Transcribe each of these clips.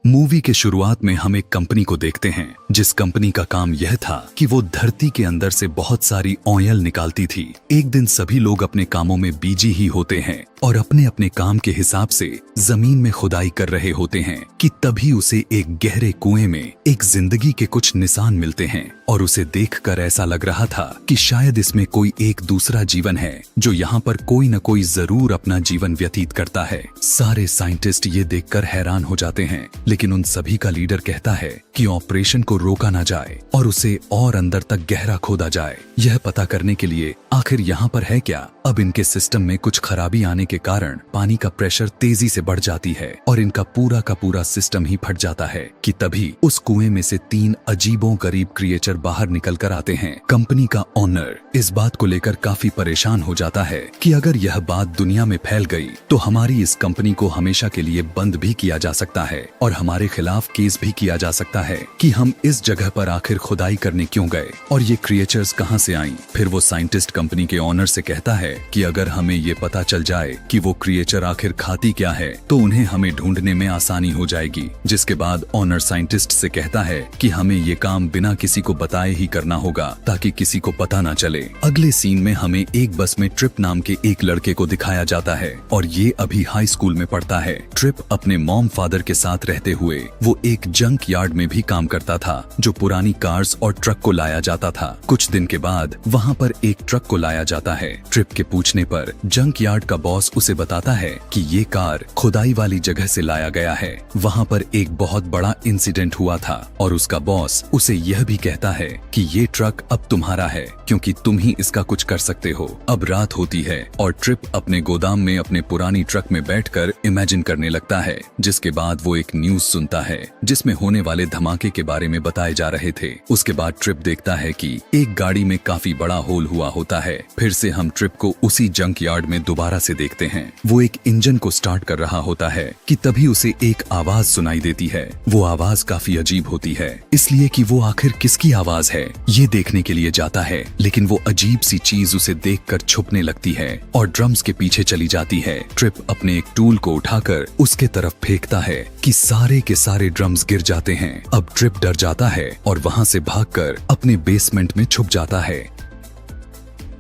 Movie के शुरुआत में हम एक कंपनी को देखते हैं जिस कंपनी का काम यह था कि वो धरती के अंदर से बहुत सारी ऑयल निकालती थी। एक दिन सभी लोग अपने कामों में बिजी ही होते हैं और अपने अपने काम के हिसाब से जमीन में खुदाई कर रहे होते हैं कि तभी उसे एक गहरे कुएं में एक जिंदगी के कुछ निशान मिलते हैं और उसे देखकर ऐसा लग रहा था कि शायद इसमें कोई एक दूसरा जीवन है जो यहाँ पर कोई न कोई जरूर अपना जीवन व्यतीत करता है। सारे साइंटिस्ट ये देखकर हैरान हो जाते हैं, लेकिन उन सभी का लीडर कहता है कि ऑपरेशन को रोका ना जाए और उसे और अंदर तक गहरा खोदा जाए, यह पता करने के लिए आखिर यहाँ पर है क्या। अब इनके सिस्टम में कुछ खराबी आने के कारण पानी का प्रेशर तेजी से बढ़ जाती है और इनका पूरा का पूरा सिस्टम ही फट जाता है कि तभी उस कुएं में से 3 अजीबो गरीब क्रिएचर बाहर निकल कर आते हैं। कंपनी का ओनर इस बात को लेकर काफी परेशान हो जाता है कि अगर यह बात दुनिया में फैल गई तो हमारी इस कंपनी को हमेशा के लिए बंद भी किया जा सकता है और हमारे खिलाफ केस भी किया जा सकता है कि हम इस जगह पर आखिर खुदाई करने क्यों गए और ये क्रिएचर्स कहां से आई। फिर वो साइंटिस्ट कंपनी के ओनर से कहता है कि अगर हमें ये पता चल जाए कि वो क्रिएचर आखिर खाती क्या है तो उन्हें हमें ढूंढने में आसानी हो जाएगी। जिसके बाद ओनर साइंटिस्ट से कहता है कि हमें ये काम बिना किसी को बताए ही करना होगा ताकि किसी को पता ना चले। अगले सीन में हमें एक बस में ट्रिप नाम के एक लड़के को दिखाया जाता है और ये अभी हाई स्कूल में पढ़ता है। ट्रिप अपने मॉम फादर के साथ रहते हुए वो एक जंक यार्ड में भी काम करता था जो पुरानी कार्स और ट्रक को लाया जाता था। कुछ दिन के बाद वहाँ पर एक ट्रक को लाया जाता है। ट्रिप के पूछने पर जंक यार्ड का बॉस उसे बताता है कि ये कार खुदाई वाली जगह से लाया गया है। वहाँ पर एक बहुत बड़ा इंसिडेंट हुआ था और उसका बॉस उसे यह भी कहता है कि ये ट्रक अब तुम्हारा है क्योंकि तुम ही इसका कुछ कर सकते हो। अब रात होती है और ट्रिप अपने गोदाम में अपने पुरानी ट्रक में बैठकर इमेजिन करने लगता है। जिसके बाद वो एक न्यूज सुनता है जिसमें होने वाले धमाके के बारे में बताए जा रहे थे। उसके बाद ट्रिप देखता है कि एक गाड़ी में काफी बड़ा होल हुआ होता है। फिर से हम ट्रिप को उसी जंक यार्ड में दोबारा से देखते हैं। वो एक इंजन को स्टार्ट कर रहा होता है कि तभी उसे एक आवाज सुनाई देती है। वो आवाज काफी अजीब होती है इसलिए कि वो आखिर किसकी आवाज है ये देखने के लिए जाता है, लेकिन वो अजीब सी चीज उसे देखकर छुपने लगती है और ड्रम्स के पीछे चली जाती है। ट्रिप अपने एक टूल को उठाकर उसके तरफ फेंकता है कि सारे के सारे ड्रम्स गिर जाते हैं। अब ट्रिप डर जाता है और वहां से भागकर अपने बेसमेंट में छुप जाता है,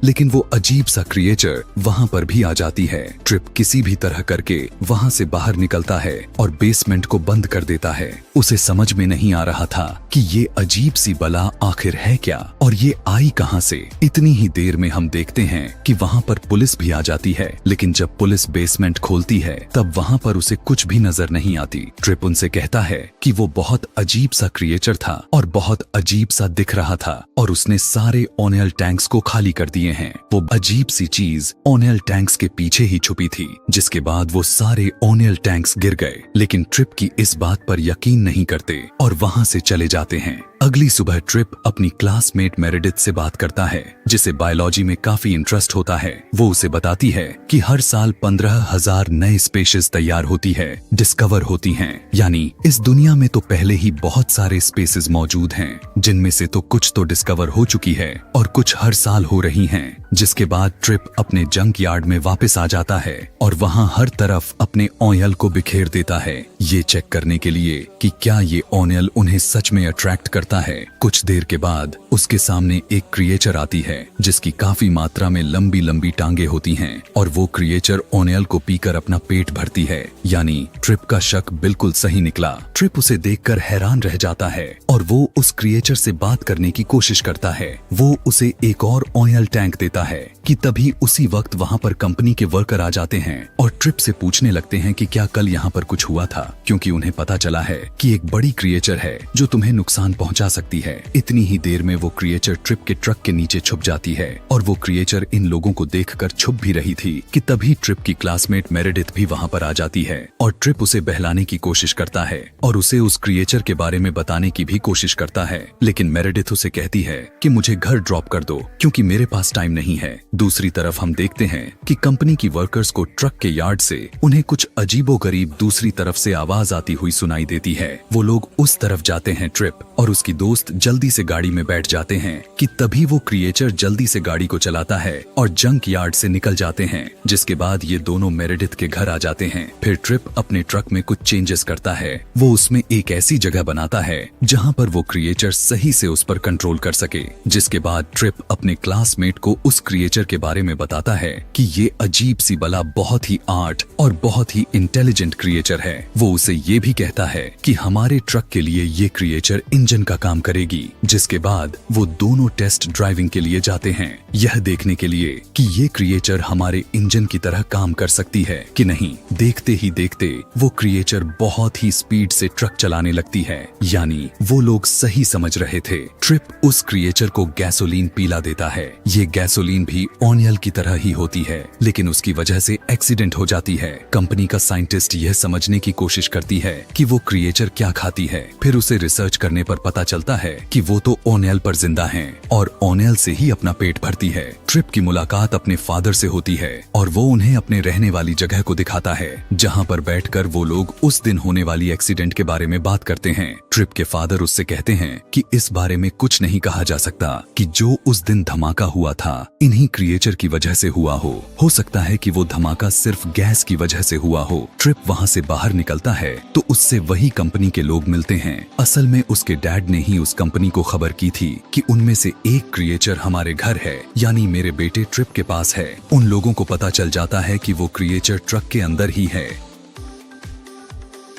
लेकिन वो अजीब सा क्रिएचर वहां पर भी आ जाती है। ट्रिप किसी भी तरह करके वहां से बाहर निकलता है और बेसमेंट को बंद कर देता है। उसे समझ में नहीं आ रहा था कि ये अजीब सी बला आखिर है क्या और ये आई कहां से। इतनी ही देर में हम देखते हैं कि वहां पर पुलिस भी आ जाती है, लेकिन जब पुलिस बेसमेंट खोलती है तब वहां पर उसे कुछ भी नजर नहीं आती। ट्रिप उनसे कहता है कि वो बहुत अजीब सा क्रिएचर था और बहुत अजीब सा दिख रहा था और उसने सारे ऑयल टैंक्स को खाली कर दिए हैं। वो अजीब सी चीज ऑयल टैंक्स के पीछे ही छुपी थी। जिसके बाद वो सारे ऑयल टैंक्स गिर गए, लेकिन ट्रिप की इस बात पर यकीन नहीं करते और वहां से चले जाते हैं। अगली सुबह ट्रिप अपनी क्लासमेट मेरेडिथ से बात करता है जिसे बायोलॉजी में काफी इंटरेस्ट होता है। वो उसे बताती है कि हर साल 15,000 नए स्पेशीज तैयार होती है, डिस्कवर होती हैं। यानी इस दुनिया में तो पहले ही बहुत सारे स्पेसीज मौजूद हैं, जिनमें से तो कुछ तो डिस्कवर हो चुकी है और कुछ हर साल हो रही हैं। जिसके बाद ट्रिप अपने जंक यार्ड में वापस आ जाता है और वहाँ हर तरफ अपने ऑयल को बिखेर देता है, ये चेक करने के लिए कि क्या ये ऑयल उन्हें सच में अट्रैक्ट करता है। कुछ देर के बाद उसके सामने एक क्रिएचर आती है जिसकी काफी मात्रा में लंबी लंबी टांगे होती हैं और वो क्रिएचर ऑयल को पीकर अपना पेट भरती है। यानी ट्रिप का शक बिल्कुल सही निकला। ट्रिप उसे देखकर हैरान रह जाता है और वो उस क्रिएचर से बात करने की कोशिश करता है। वो उसे एक और ऑयल टैंक देता है कि तभी उसी वक्त वहाँ पर कंपनी के वर्कर आ जाते हैं और ट्रिप से पूछने लगते हैं कि क्या कल यहाँ पर कुछ हुआ था, क्योंकि उन्हें पता चला है कि एक बड़ी क्रिएचर है जो तुम्हें नुकसान पहुंचा सकती है। इतनी ही देर में वो क्रिएचर ट्रिप के ट्रक के नीचे छुप जाती है और वो क्रिएचर इन लोगों को देखकर छुप भी रही थी कि तभी ट्रिप की क्लासमेट मेरेडिथ भी वहाँ पर आ जाती है और ट्रिप उसे बहलाने की कोशिश करता है और उसे उस क्रिएचर के बारे में बताने की भी कोशिश करता है, लेकिन मेरेडिथ उसे कहती है कि मुझे घर ड्रॉप कर दो क्योंकि मेरे पास टाइम नहीं नहीं है। दूसरी तरफ हम देखते हैं कि कंपनी की वर्कर्स को ट्रक के यार्ड से उन्हें कुछ अजीबोगरीब दूसरी तरफ से आवाज आती हुई सुनाई देती है। वो लोग उस तरफ जाते हैं ट्रिप और उसकी दोस्त जल्दी से गाड़ी में बैठ जाते हैं कि तभी वो क्रिएचर जल्दी से गाड़ी को चलाता है और जंक यार्ड से निकल जाते हैं। जिसके बाद ये दोनों मेरेडिथ के घर आ जाते हैं। फिर ट्रिप अपने ट्रक में कुछ चेंजेस करता है। वो उसमें एक ऐसी जगह बनाता है जहाँ पर वो क्रिएचर सही से उस पर कंट्रोल कर सके। जिसके बाद ट्रिप अपने क्लासमेट को उस क्रिएचर के बारे में बताता है कि ये अजीब सी बला बहुत ही आर्ट और बहुत ही इंटेलिजेंट क्रिएचर है। वो उसे ये भी कहता है कि हमारे ट्रक के लिए ये क्रिएचर इंजन का काम करेगी। जिसके बाद वो दोनों टेस्ट ड्राइविंग के लिए जाते हैं, यह देखने के लिए कि ये क्रिएचर हमारे इंजन की तरह काम कर सकती है कि नहीं। देखते ही देखते वो क्रिएचर बहुत ही स्पीड से ट्रक चलाने लगती है। यानी वो लोग सही समझ रहे थे। ट्रिप उस क्रिएचर को गैसोलीन पिला देता है। ये गैसोलीन भी ऑनियल की तरह ही होती है, लेकिन उसकी वजह से एक्सीडेंट हो जाती है। कंपनी का साइंटिस्ट यह समझने की कोशिश करती है कि वो क्रिएचर क्या खाती है। फिर उसे रिसर्च करने पर पता चलता है कि वो तो ऑनियल पर जिंदा हैं और ऑनियल से ही अपना पेट भरती है। ट्रिप की मुलाकात अपने फादर से होती है और वो उन्हें अपने रहने वाली जगह को दिखाता है, जहाँ पर बैठकर वो लोग उस दिन होने वाली एक्सीडेंट के बारे में बात करते हैं। ट्रिप के फादर उससे कहते हैं कि इस बारे में कुछ नहीं कहा जा सकता कि जो उस दिन धमाका हुआ था इन्हीं क्रिएचर की वजह से हुआ हो सकता है कि वो धमाका सिर्फ गैस की वजह से हुआ हो। ट्रिप वहाँ से बाहर निकलता है तो उससे वही कंपनी के लोग मिलते हैं। असल में उसके डैड ने ही उस कंपनी को खबर की थी कि उनमें से एक क्रिएचर हमारे घर है, यानी मेरे बेटे ट्रिप के पास है। उन लोगों को पता चल जाता है कि वो क्रिएचर ट्रक के अंदर ही है।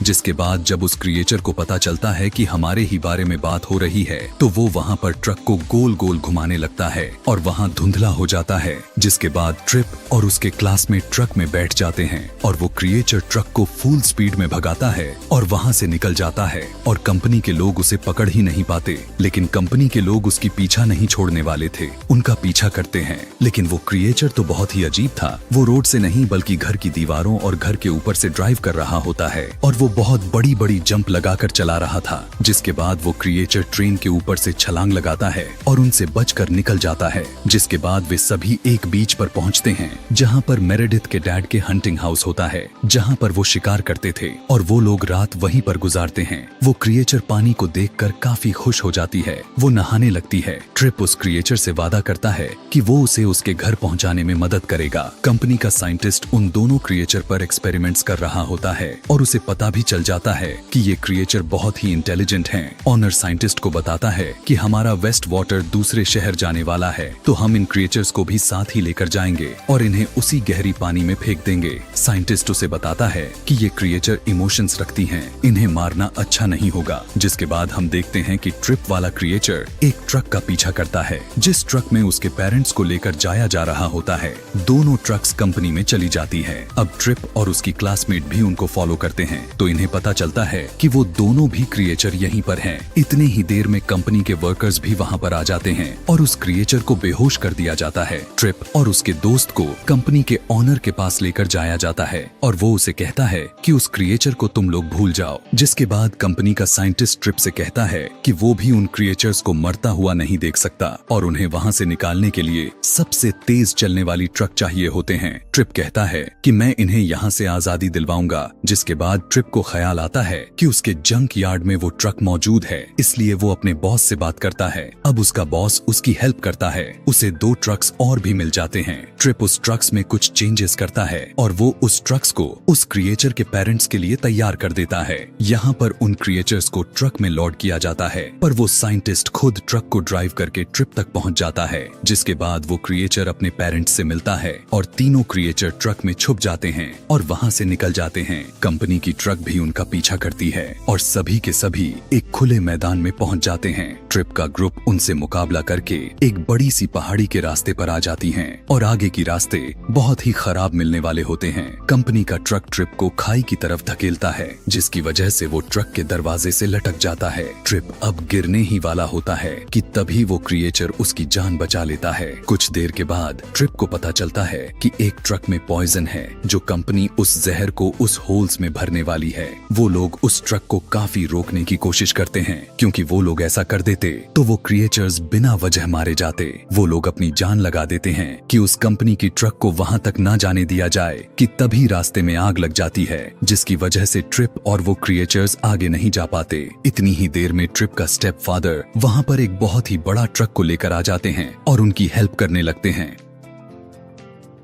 जिसके बाद जब उस क्रिएचर को पता चलता है कि हमारे ही बारे में बात हो रही है तो वो वहाँ पर ट्रक को गोल गोल घुमाने लगता है और वहाँ धुंधला हो जाता है। जिसके बाद ट्रिप और उसके क्लासमेट ट्रक में बैठ जाते हैं और वो क्रिएचर ट्रक को फुल स्पीड में भगाता है और वहाँ से निकल जाता है और कंपनी के लोग उसे पकड़ ही नहीं पाते। लेकिन कंपनी के लोग उसकी पीछा नहीं छोड़ने वाले थे, उनका पीछा करते हैं। लेकिन वो क्रिएचर तो बहुत ही अजीब था। वो रोड से नहीं बल्कि घर की दीवारों और घर के ऊपर से ड्राइव कर रहा होता है और वो बहुत बड़ी बड़ी जंप लगाकर चला रहा था। जिसके बाद वो क्रिएचर ट्रेन के ऊपर से छलांग लगाता है और उनसे बचकर निकल जाता है। जिसके बाद वे सभी एक बीच पर पहुंचते हैं जहां पर मेरेडिथ के डैड के हंटिंग हाउस होता है, जहां पर वो शिकार करते थे और वो लोग रात वहीं पर गुजारते हैं। वो क्रिएचर पानी को देखकर काफी खुश हो जाती है। वो नहाने लगती है। ट्रिप उस क्रिएचर से वादा करता है कि वो उसे उसके घर पहुंचाने में मदद करेगा। कंपनी का साइंटिस्ट उन दोनों क्रिएचर पर एक्सपेरिमेंट्स कर रहा होता है और उसे पता भी चल जाता है कि ये क्रिएचर बहुत ही इंटेलिजेंट हैं। ऑनर साइंटिस्ट को बताता है कि हमारा वेस्ट वाटर दूसरे शहर जाने वाला है तो हम इन क्रिएचर्स को भी साथ ही लेकर जाएंगे और इन्हें उसी गहरी पानी में फेंक देंगे। साइंटिस्ट उसे बताता है कि ये क्रिएचर इमोशंस रखती हैं, इन्हें मारना अच्छा नहीं होगा। जिसके बाद हम देखते हैं कि ट्रिप वाला क्रिएचर एक ट्रक का पीछा करता है जिस ट्रक में उसके पेरेंट्स को लेकर जाया जा रहा होता है। दोनों ट्रक्स कंपनी में चली जाती है। अब ट्रिप और उसकी क्लासमेट भी उनको फॉलो करते हैं तो इन्हें पता चलता है कि वो दोनों भी क्रिएचर यहीं पर हैं। इतने ही देर में कंपनी के वर्कर्स भी वहाँ पर आ जाते हैं और उस क्रिएचर को बेहोश कर दिया जाता है। ट्रिप और उसके दोस्त को कंपनी के ऑनर के पास लेकर जाया जाता है और वो उसे कहता है कि उस क्रिएचर को तुम लोग भूल जाओ। जिसके बाद कंपनी का साइंटिस्ट ट्रिप से कहता है कि वो भी उन क्रिएचर्स को मरता हुआ नहीं देख सकता और उन्हें वहाँ से निकालने के लिए सबसे तेज चलने वाली ट्रक चाहिए होते हैं। ट्रिप कहता है कि मैं इन्हें यहाँ से आजादी दिलवाऊंगा। जिसके बाद ट्रिप को ख्याल आता है कि उसके जंक यार्ड में वो ट्रक मौजूद है, इसलिए वो अपने बॉस से बात करता है। अब उसका बॉस उसकी हेल्प करता है। उसे 2 ट्रक्स और भी मिल जाते हैं। ट्रिप उस ट्रक्स में कुछ चेंजेस करता है और वो उस ट्रक्स को उस क्रिएचर के पेरेंट्स के लिए तैयार कर देता है। यहाँ पर उन क्रिएचर्स को ट्रक में लोड किया जाता है पर वो साइंटिस्ट खुद ट्रक को ड्राइव करके ट्रिप तक पहुँच जाता है। जिसके बाद वो क्रिएचर अपने पेरेंट्स से मिलता है और तीनों क्रिएचर ट्रक में छुप जाते हैं और वहाँ से निकल जाते हैं। कंपनी की ट्रक भी उनका पीछा करती है और सभी के सभी एक खुले मैदान में पहुंच जाते हैं। ट्रिप का ग्रुप उनसे मुकाबला करके एक बड़ी सी पहाड़ी के रास्ते पर आ जाती हैं और आगे की रास्ते बहुत ही खराब मिलने वाले होते हैं। कंपनी का ट्रक ट्रिप को खाई की तरफ धकेलता है जिसकी वजह से वो ट्रक के दरवाजे से लटक जाता है। ट्रिप अब गिरने ही वाला होता है कि तभी वो क्रिएचर उसकी जान बचा लेता है। कुछ देर के बाद ट्रिप को पता चलता है कि एक ट्रक में पॉइजन है जो कंपनी उस जहर को उस होल्स में भरने वाली है। वो लोग उस ट्रक को काफी रोकने की कोशिश करते हैं, क्योंकि वो लोग ऐसा कर देते तो वो क्रिएचर्स बिना वजह मारे जाते। वो लोग अपनी जान लगा देते हैं कि उस कंपनी की ट्रक को वहां तक ना जाने दिया जाए कि तभी रास्ते में आग लग जाती है, जिसकी वजह से ट्रिप और वो क्रिएचर्स आगे नहीं जा पाते। इतनी ही देर में ट्रिप का स्टेप फादर वहां पर एक बहुत ही बड़ा ट्रक को लेकर आ जाते हैं और उनकी हेल्प करने लगते हैं।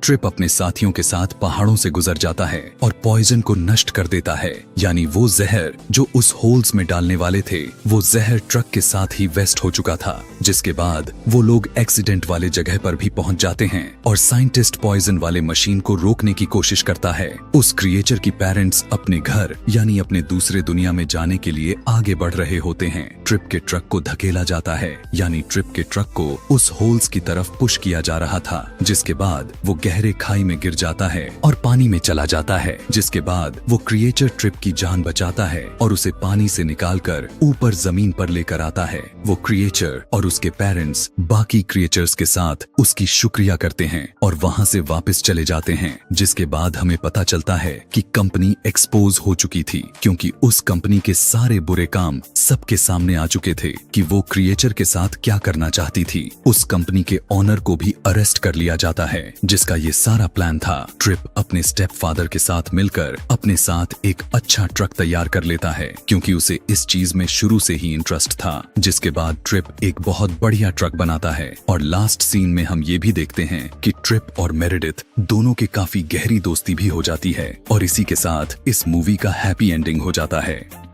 ट्रिप अपने साथियों के साथ पहाड़ों से गुजर जाता है और पॉइजन को नष्ट कर देता है, यानी वो जहर जो उस होल्स में डालने वाले थे वो जहर ट्रक के साथ ही वेस्ट हो चुका था। जिसके बाद वो लोग एक्सीडेंट वाले जगह पर भी पहुंच जाते हैं और साइंटिस्ट पॉइजन वाले मशीन को रोकने की कोशिश करता है। उस क्रिएचर की पेरेंट्स अपने घर यानी अपने दूसरे दुनिया में जाने के लिए आगे बढ़ रहे होते हैं। ट्रिप के ट्रक को धकेला जाता है, यानी ट्रिप के ट्रक को उस होल्स की तरफ पुश किया जा रहा था, जिसके बाद वो गहरे खाई में गिर जाता है और पानी में चला जाता है। जिसके बाद वो क्रिएचर ट्रिप की जान बचाता है और उसे पानी से निकालकर ऊपर जमीन पर लेकर आता है। वो क्रिएचर और उसके पेरेंट्स बाकी क्रिएचर्स के साथ उसकी शुक्रिया करते हैं और वहां से वापस चले जाते हैं। जिसके बाद हमें पता चलता है कि कंपनी एक्सपोज हो चुकी थी, क्योंकि उस कंपनी के सारे बुरे काम सबके सामने आ चुके थे कि वो क्रिएचर के साथ क्या करना चाहती थी। उस कंपनी के ओनर को भी अरेस्ट कर लिया जाता है, जिसका ये सारा प्लान था। ट्रिप अपने स्टेप फादर के साथ मिलकर अपने साथ एक अच्छा ट्रक तैयार कर लेता है, क्योंकि उसे इस चीज में शुरू से ही इंटरेस्ट था। जिसके बाद ट्रिप एक बहुत बढ़िया ट्रक बनाता है और लास्ट सीन में हम ये भी देखते हैं कि ट्रिप और मेरेडिथ दोनों के काफी गहरी दोस्ती भी हो जाती है और इसी के साथ इस मूवी का हैप्पी एंडिंग हो जाता है।